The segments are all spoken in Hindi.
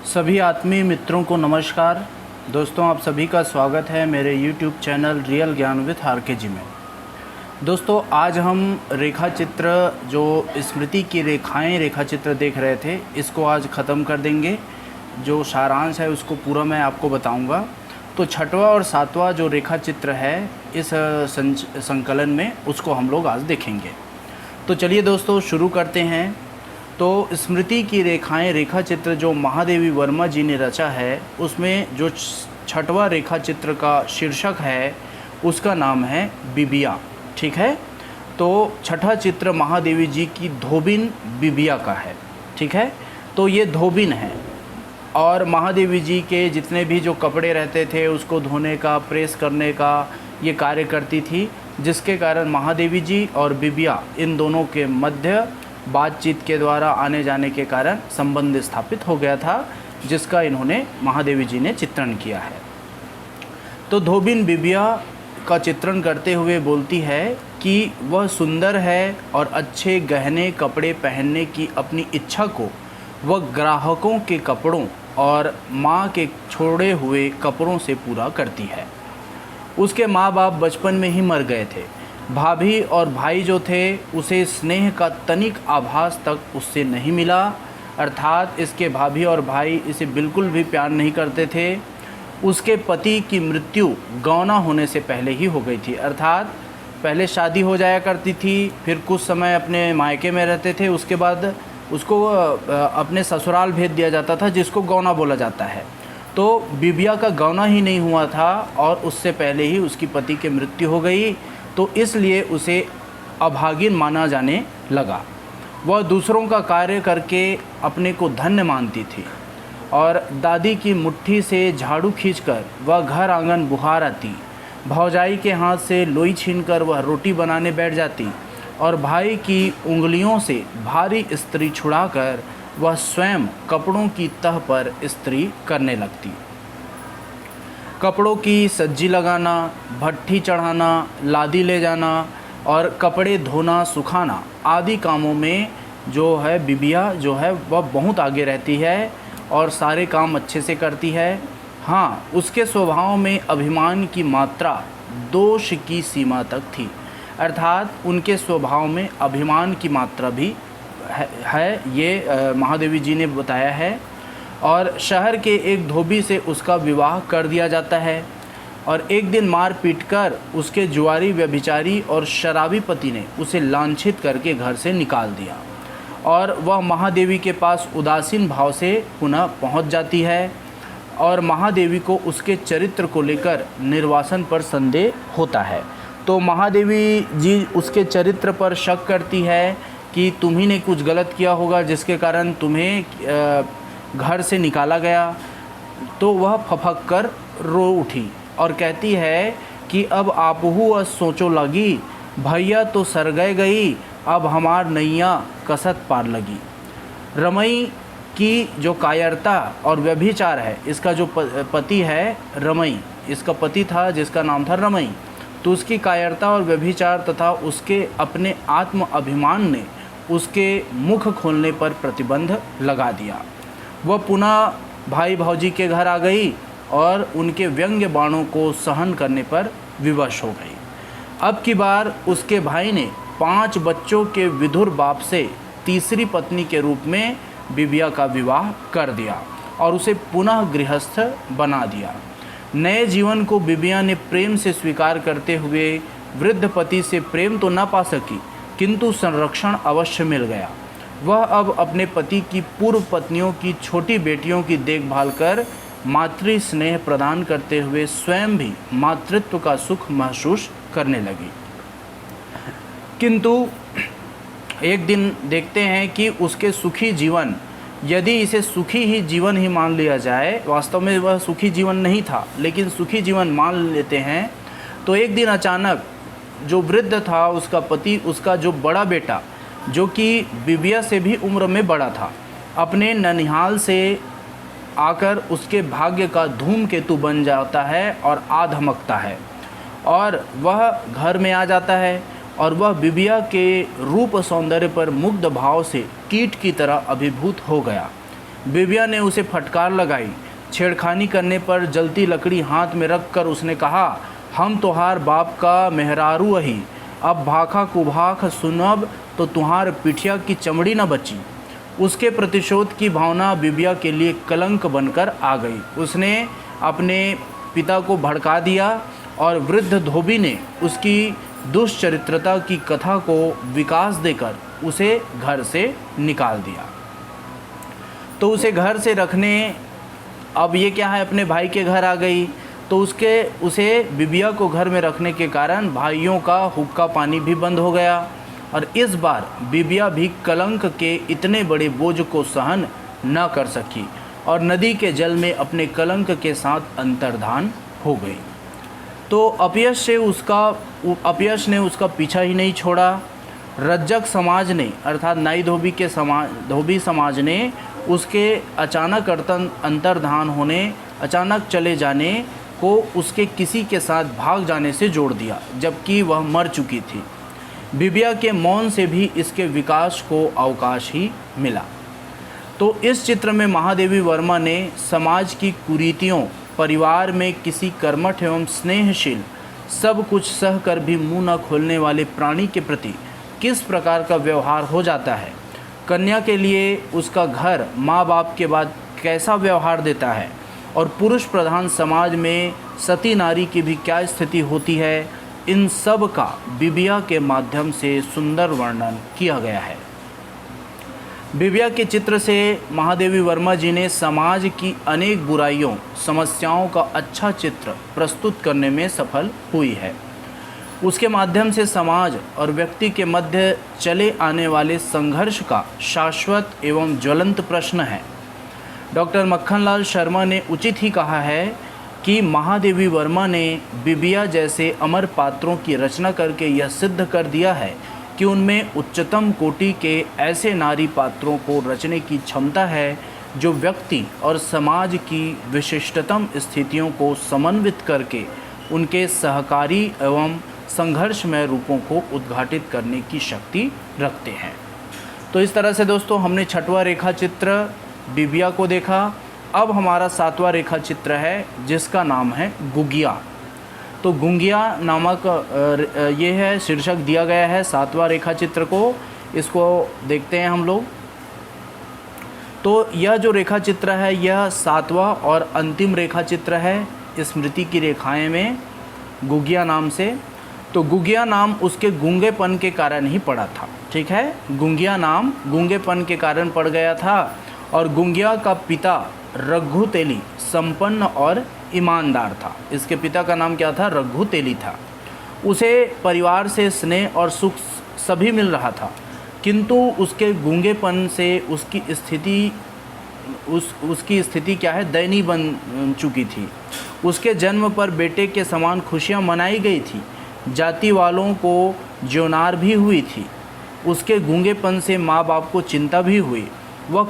सभी आत्मीय मित्रों को नमस्कार। दोस्तों, आप सभी का स्वागत है मेरे YouTube चैनल रियल ज्ञान विद आर.के. जी में। दोस्तों, आज हम रेखा चित्र जो स्मृति की रेखा चित्र देख रहे थे, इसको आज ख़त्म कर देंगे। जो सारांश है उसको पूरा मैं आपको बताऊंगा। तो छठवां और सातवां जो रेखा चित्र है इस संकलन में, उसको हम लोग आज देखेंगे। तो चलिए दोस्तों शुरू करते हैं। तो स्मृति की रेखा चित्र जो महादेवी वर्मा जी ने रचा है, उसमें जो छठवां रेखा चित्र का शीर्षक है उसका नाम है बिबिया। ठीक है, तो छठा चित्र महादेवी जी की धोबिन बिबिया का है। ठीक है, तो ये धोबिन है और महादेवी जी के जितने भी जो कपड़े रहते थे उसको धोने का, प्रेस करने का ये कार्य करती थी, जिसके कारण महादेवी जी और बिबिया इन दोनों के मध्य बातचीत के द्वारा आने जाने के कारण संबंध स्थापित हो गया था, जिसका इन्होंने महादेवी जी ने चित्रण किया है। तो धोबिन बिबिया का चित्रण करते हुए बोलती है कि वह सुंदर है और अच्छे गहने कपड़े पहनने की अपनी इच्छा को वह ग्राहकों के कपड़ों और माँ के छोड़े हुए कपड़ों से पूरा करती है। उसके माँ बाप बचपन में ही मर गए थे। भाभी और भाई जो थे उसे स्नेह का तनिक आभास तक उससे नहीं मिला, अर्थात इसके भाभी और भाई इसे बिल्कुल भी प्यार नहीं करते थे। उसके पति की मृत्यु गौना होने से पहले ही हो गई थी, अर्थात पहले शादी हो जाया करती थी, फिर कुछ समय अपने मायके में रहते थे, उसके बाद उसको अपने ससुराल भेज दिया जाता था, जिसको गौना बोला जाता है। तो बिबिया का गौना ही नहीं हुआ था और उससे पहले ही उसकी पति की मृत्यु हो गई, तो इसलिए उसे अभागिन माना जाने लगा। वह दूसरों का कार्य करके अपने को धन्य मानती थी और दादी की मुट्ठी से झाड़ू खींचकर वह घर आंगन बुहार आती। भौजाई के हाथ से लोई छीनकर वह रोटी बनाने बैठ जाती और भाई की उंगलियों से भारी इस्त्री छुड़ाकर वह स्वयं कपड़ों की तह पर इस्त्री करने लगती। कपड़ों की सज्जी लगाना, भट्ठी चढ़ाना, लादी ले जाना और कपड़े धोना सुखाना आदि कामों में जो है बिबिया जो है वह बहुत आगे रहती है और सारे काम अच्छे से करती है। हाँ, उसके स्वभाव में अभिमान की मात्रा दोष की सीमा तक थी, अर्थात उनके स्वभाव में अभिमान की मात्रा भी है, ये महादेवी जी ने बताया है। और शहर के एक धोबी से उसका विवाह कर दिया जाता है और एक दिन मार पीट कर उसके जुआरी व्यभिचारी और शराबी पति ने उसे लांछित करके घर से निकाल दिया और वह महादेवी के पास उदासीन भाव से पुनः पहुंच जाती है और महादेवी को उसके चरित्र को लेकर निर्वासन पर संदेह होता है। तो महादेवी जी उसके चरित्र पर शक करती है कि तुम्ही ने कुछ गलत किया होगा जिसके कारण तुम्हें घर से निकाला गया। तो वह फफक कर रो उठी और कहती है कि अब आपहू सोचो लगी, भैया तो सर गई, अब हमार नैया कसत पार लगी। रमई की जो कायरता और व्यभिचार है, इसका जो पति है रमई, इसका पति था जिसका नाम था रमई, तो उसकी कायरता और व्यभिचार तथा उसके अपने आत्म अभिमान ने उसके मुख खोलने पर प्रतिबंध लगा दिया। वह पुनः भाई भौजी के घर आ गई और उनके व्यंग्य बाणों को सहन करने पर विवश हो गई। अब की बार उसके भाई ने 5 बच्चों के विधुर बाप से तीसरी पत्नी के रूप में बिबिया का विवाह कर दिया और उसे पुनः गृहस्थ बना दिया। नए जीवन को बिबिया ने प्रेम से स्वीकार करते हुए वृद्ध पति से प्रेम तो न पा सकी, किंतु संरक्षण अवश्य मिल गया। वह अब अपने पति की पूर्व पत्नियों की छोटी बेटियों की देखभाल कर मातृ स्नेह प्रदान करते हुए स्वयं भी मातृत्व का सुख महसूस करने लगी। किंतु एक दिन देखते हैं कि उसके सुखी जीवन, यदि इसे सुखी ही जीवन ही मान लिया जाए, वास्तव में वह सुखी जीवन नहीं था लेकिन सुखी जीवन मान लेते हैं, तो एक दिन अचानक जो वृद्ध था उसका पति, उसका जो बड़ा बेटा जो कि बिबिया से भी उम्र में बड़ा था, अपने ननिहाल से आकर उसके भाग्य का धूमकेतु बन जाता है और आ धमकता है और वह घर में आ जाता है और वह बिबिया के रूप सौंदर्य पर मुग्ध भाव से कीट की तरह अभिभूत हो गया। बिबिया ने उसे फटकार लगाई। छेड़खानी करने पर जलती लकड़ी हाथ में रखकर उसने कहा, हम तोहार बाप का मेहरारू अही, अब भाखा कुभाख सुनब तो तुहार पिठिया की चमड़ी न बची। उसके प्रतिशोध की भावना बिबिया के लिए कलंक बनकर आ गई। उसने अपने पिता को भड़का दिया और वृद्ध धोबी ने उसकी दुष्चरित्रता की कथा को विकास देकर उसे घर से निकाल दिया। तो उसे घर से रखने, अब ये क्या है, अपने भाई के घर आ गई, तो उसे बिबिया को घर में रखने के कारण भाइयों का हुक्का पानी भी बंद हो गया और इस बार बिबिया भी कलंक के इतने बड़े बोझ को सहन न कर सकी और नदी के जल में अपने कलंक के साथ अंतर्धान हो गई। तो अपयश ने उसका पीछा ही नहीं छोड़ा। रज्जक समाज ने अर्थात नाई धोबी समाज ने उसके अचानक अंतर्धान होने, अचानक चले जाने को उसके किसी के साथ भाग जाने से जोड़ दिया, जबकि वह मर चुकी थी। बिबिया के मौन से भी इसके विकास को अवकाश ही मिला। तो इस चित्र में महादेवी वर्मा ने समाज की कुरीतियों, परिवार में किसी कर्मठ एवं स्नेहशील, सब कुछ सह कर भी मुंह न खोलने वाले प्राणी के प्रति किस प्रकार का व्यवहार हो जाता है, कन्या के लिए उसका घर माँ बाप के बाद कैसा व्यवहार देता है और पुरुष प्रधान समाज में सती नारी की भी क्या स्थिति होती है, इन सब का बिबिया के माध्यम से सुंदर वर्णन किया गया है। बिबिया के चित्र से महादेवी वर्मा जी ने समाज की अनेक बुराइयों, समस्याओं का अच्छा चित्र प्रस्तुत करने में सफल हुई है। उसके माध्यम से समाज और व्यक्ति के मध्य चले आने वाले संघर्ष का शाश्वत एवं ज्वलंत प्रश्न है। डॉक्टर मक्खनलाल शर्मा ने उचित ही कहा है कि महादेवी वर्मा ने बिबिया जैसे अमर पात्रों की रचना करके यह सिद्ध कर दिया है कि उनमें उच्चतम कोटि के ऐसे नारी पात्रों को रचने की क्षमता है जो व्यक्ति और समाज की विशिष्टतम स्थितियों को समन्वित करके उनके सहकारी एवं संघर्षमय रूपों को उद्घाटित करने की शक्ति रखते हैं। तो इस तरह से दोस्तों हमने छठवां रेखा चित्र बिबिया को देखा। अब हमारा सातवां रेखा चित्र है जिसका नाम है गुगिया। तो गुंगिया नामक ये है शीर्षक दिया गया है सातवां रेखा चित्र को। इसको देखते हैं हम लोग। तो यह जो रेखा चित्र है यह सातवां और अंतिम रेखा चित्र है स्मृति की रेखाएं में, गुगिया नाम से। तो गुगिया नाम उसके गूंगेपन के कारण ही पड़ा था, ठीक है। गुंगिया नाम गूंगेपन के कारण पड़ गया था और गुंगिया का पिता रघु तेली संपन्न और ईमानदार था। इसके पिता का नाम क्या था? रघु तेली था। उसे परिवार से स्नेह और सुख सभी मिल रहा था, किंतु उसके गूंगेपन से उसकी स्थिति क्या है? दयनीय बन चुकी थी। उसके जन्म पर बेटे के समान खुशियां मनाई गई थी, जाति वालों को ज्योनार भी हुई थी। उसके गूंगेपन से माँ बाप को चिंता भी हुई। वह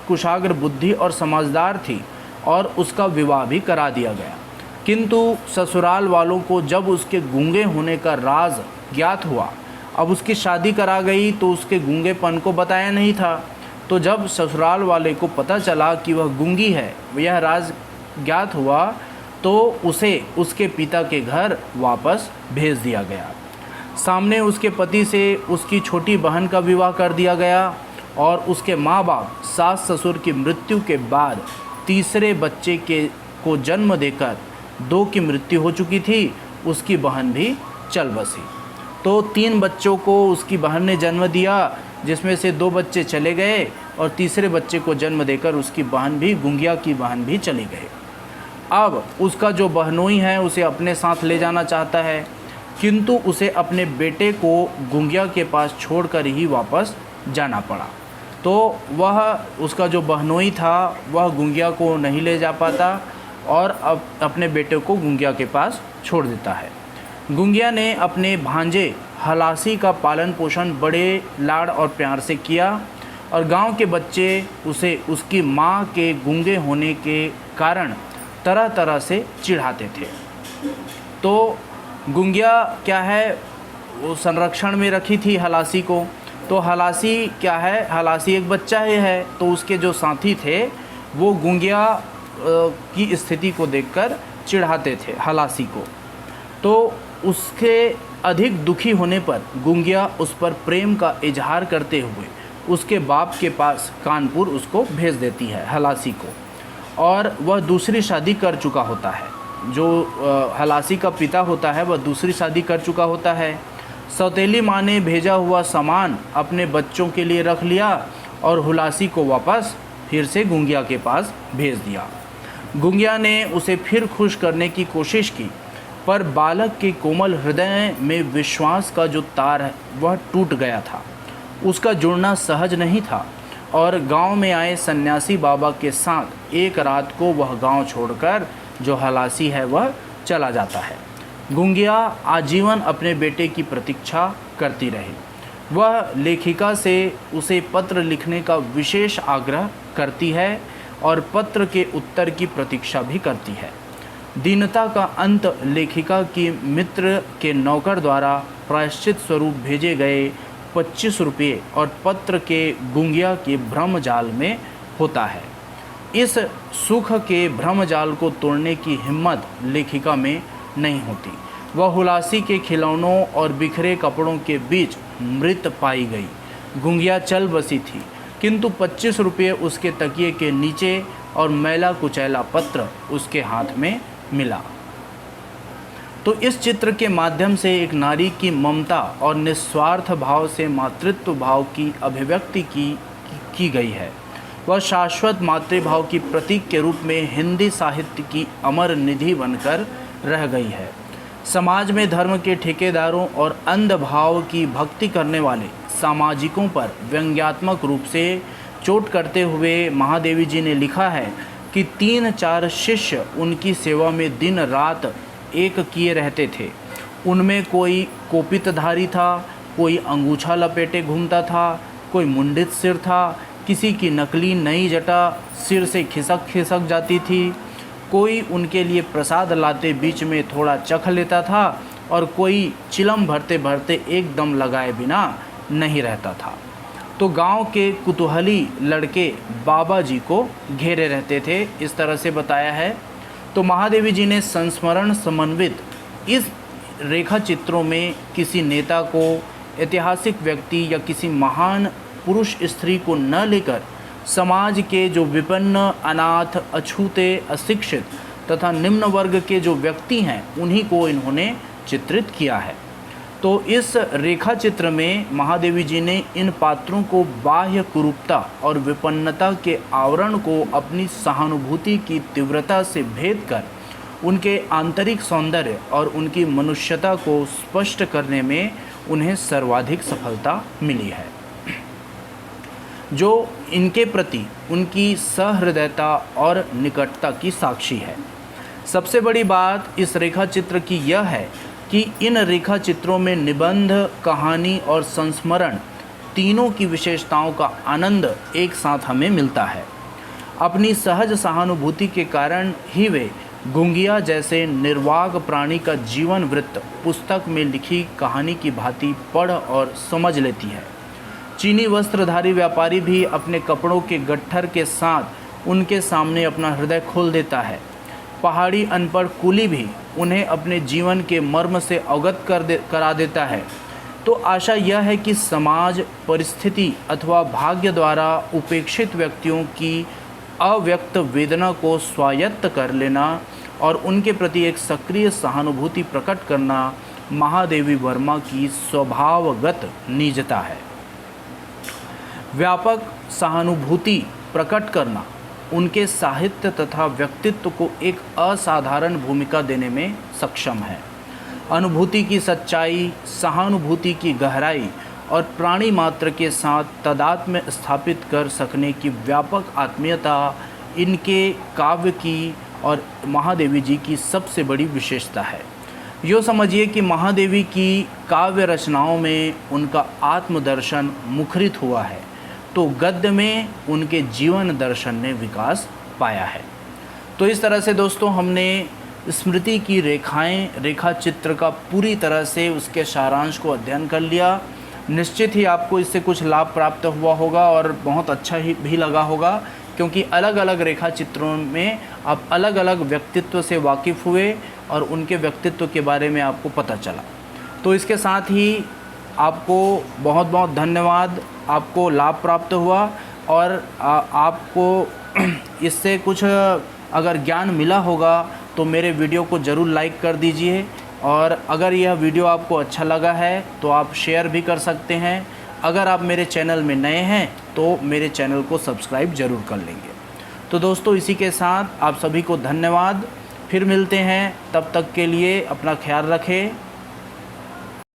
कुशाग्र बुद्धि और समझदार थी और उसका विवाह भी करा दिया गया, किंतु ससुराल वालों को जब उसके गूंगे होने का राज ज्ञात हुआ, अब उसकी शादी करा गई तो उसके गूंगेपन को बताया नहीं था। तो जब ससुराल वाले को पता चला कि वह गूंगी है, यह राज ज्ञात हुआ, तो उसे उसके पिता के घर वापस भेज दिया गया। सामने उसके पति से उसकी छोटी बहन का विवाह कर दिया गया और उसके माँ बाप सास ससुर की मृत्यु के बाद तीसरे बच्चे को जन्म देकर 2 की मृत्यु हो चुकी थी। उसकी बहन भी चल बसी। तो 3 बच्चों को उसकी बहन ने जन्म दिया, जिसमें से 2 बच्चे चले गए और तीसरे बच्चे को जन्म देकर उसकी बहन भी, गुंगिया की बहन भी चली गई। अब उसका जो बहनोई है उसे अपने साथ ले जाना चाहता है, किंतु उसे अपने बेटे को गुंगिया के पास छोड़कर ही वापस जाना पड़ा। तो वह उसका जो बहनोई था वह गुंगिया को नहीं ले जा पाता और अब अपने बेटे को गुंगिया के पास छोड़ देता है। गुंगिया ने अपने भांजे हलासी का पालन पोषण बड़े लाड़ और प्यार से किया और गांव के बच्चे उसे उसकी माँ के गूंगे होने के कारण तरह तरह से चिढ़ाते थे। तो गुंगिया क्या है, वो संरक्षण में रखी थी हलासी को, तो हलासी क्या है, हलासी एक बच्चा ही है, तो उसके जो साथी थे वो गुंगिया की स्थिति को देखकर चिढ़ाते थे हलासी को। तो उसके अधिक दुखी होने पर गुंगिया उस पर प्रेम का इजहार करते हुए उसके बाप के पास कानपुर उसको भेज देती है हलासी को, और वह दूसरी शादी कर चुका होता है। जो हलासी का पिता होता है वह दूसरी शादी कर चुका होता है। सौतेली माँ ने भेजा हुआ सामान अपने बच्चों के लिए रख लिया और हुलासी को वापस फिर से गुंगिया के पास भेज दिया। गुंगिया ने उसे फिर खुश करने की कोशिश की, पर बालक के कोमल हृदय में विश्वास का जो तार है वह टूट गया था। उसका जुड़ना सहज नहीं था और गांव में आए सन्यासी बाबा के साथ एक रात को वह गांव छोड़कर जो हलासी है वह चला जाता है। गुंगिया आजीवन अपने बेटे की प्रतीक्षा करती रही। वह लेखिका से उसे पत्र लिखने का विशेष आग्रह करती है और पत्र के उत्तर की प्रतीक्षा भी करती है। दीनता का अंत लेखिका की मित्र के नौकर द्वारा प्रायश्चित स्वरूप भेजे गए 25 रुपये और पत्र के गुंगिया के भ्रमजाल में होता है। इस सुख के भ्रमजाल को तोड़ने की हिम्मत लेखिका में नहीं होती। वह हुलासी के खिलौनों और बिखरे कपड़ों के बीच मृत पाई गई। गुंगिया चल बसी थी, किंतु 25 रुपये उसके तकिए के नीचे और मैला कुचैला पत्र उसके हाथ में मिला। तो इस चित्र के माध्यम से एक नारी की ममता और निस्वार्थ भाव से मातृत्व भाव की अभिव्यक्ति की गई है। वह शाश्वत मातृभाव की प्रतीक के रूप में हिंदी साहित्य की अमर निधि बनकर रह गई है। समाज में धर्म के ठेकेदारों और अंधभाव की भक्ति करने वाले सामाजिकों पर व्यंग्यात्मक रूप से चोट करते हुए महादेवी जी ने लिखा है कि 3-4 शिष्य उनकी सेवा में दिन रात एक किए रहते थे। उनमें कोई कोपितधारी था, कोई अंगूछा लपेटे घूमता था, कोई मुंडित सिर था, किसी की नकली नई जटा सिर से खिसक खिसक जाती थी, कोई उनके लिए प्रसाद लाते बीच में थोड़ा चख लेता था और कोई चिलम भरते भरते एकदम लगाए बिना नहीं रहता था। तो गांव के कुतूहली लड़के बाबा जी को घेरे रहते थे, इस तरह से बताया है। तो महादेवी जी ने संस्मरण समन्वित इस रेखा चित्रों में किसी नेता को, ऐतिहासिक व्यक्ति या किसी महान पुरुष स्त्री को न लेकर समाज के जो विपन्न, अनाथ, अछूते, अशिक्षित तथा निम्न वर्ग के जो व्यक्ति हैं उन्हीं को इन्होंने चित्रित किया है। तो इस रेखा चित्र में महादेवी जी ने इन पात्रों को बाह्य कुरूपता और विपन्नता के आवरण को अपनी सहानुभूति की तीव्रता से भेद कर उनके आंतरिक सौंदर्य और उनकी मनुष्यता को स्पष्ट करने में उन्हें सर्वाधिक सफलता मिली है, जो इनके प्रति उनकी सहृदयता और निकटता की साक्षी है। सबसे बड़ी बात इस रेखा चित्र की यह है कि इन रेखा चित्रों में निबंध, कहानी और संस्मरण तीनों की विशेषताओं का आनंद एक साथ हमें मिलता है। अपनी सहज सहानुभूति के कारण ही वे गुंगिया जैसे निर्वाक प्राणी का जीवन वृत्त पुस्तक में लिखी कहानी की भांति पढ़ और समझ लेती है। चीनी वस्त्रधारी व्यापारी भी अपने कपड़ों के गट्ठर के साथ उनके सामने अपना हृदय खोल देता है। पहाड़ी अनपढ़ कुली भी उन्हें अपने जीवन के मर्म से अवगत करा देता है। तो आशा यह है कि समाज, परिस्थिति अथवा भाग्य द्वारा उपेक्षित व्यक्तियों की अव्यक्त वेदना को स्वायत्त कर लेना और उनके प्रति एक सक्रिय सहानुभूति प्रकट करना महादेवी वर्मा की स्वभावगत निजता है। व्यापक सहानुभूति प्रकट करना उनके साहित्य तथा व्यक्तित्व को एक असाधारण भूमिका देने में सक्षम है। अनुभूति की सच्चाई, सहानुभूति की गहराई और प्राणी मात्र के साथ तादात्म्य स्थापित कर सकने की व्यापक आत्मीयता इनके काव्य की और महादेवी जी की सबसे बड़ी विशेषता है। यो समझिए कि महादेवी की काव्य रचनाओं में उनका आत्मदर्शन मुखरित हुआ है, तो गद्य में उनके जीवन दर्शन ने विकास पाया है। तो इस तरह से दोस्तों हमने स्मृति की रेखा चित्र का पूरी तरह से उसके सारांश को अध्ययन कर लिया। निश्चित ही आपको इससे कुछ लाभ प्राप्त हुआ होगा और बहुत अच्छा ही भी लगा होगा, क्योंकि अलग अलग रेखा चित्रों में आप अलग अलग व्यक्तित्व से वाकिफ़ हुए और उनके व्यक्तित्व के बारे में आपको पता चला। तो इसके साथ ही आपको बहुत बहुत धन्यवाद, आपको लाभ प्राप्त हुआ और आपको इससे कुछ अगर ज्ञान मिला होगा तो मेरे वीडियो को ज़रूर लाइक कर दीजिए, और अगर यह वीडियो आपको अच्छा लगा है तो आप शेयर भी कर सकते हैं। अगर आप मेरे चैनल में नए हैं तो मेरे चैनल को सब्सक्राइब ज़रूर कर लेंगे। तो दोस्तों, इसी के साथ आप सभी को धन्यवाद। फिर मिलते हैं, तब तक के लिए अपना ख्याल रखें।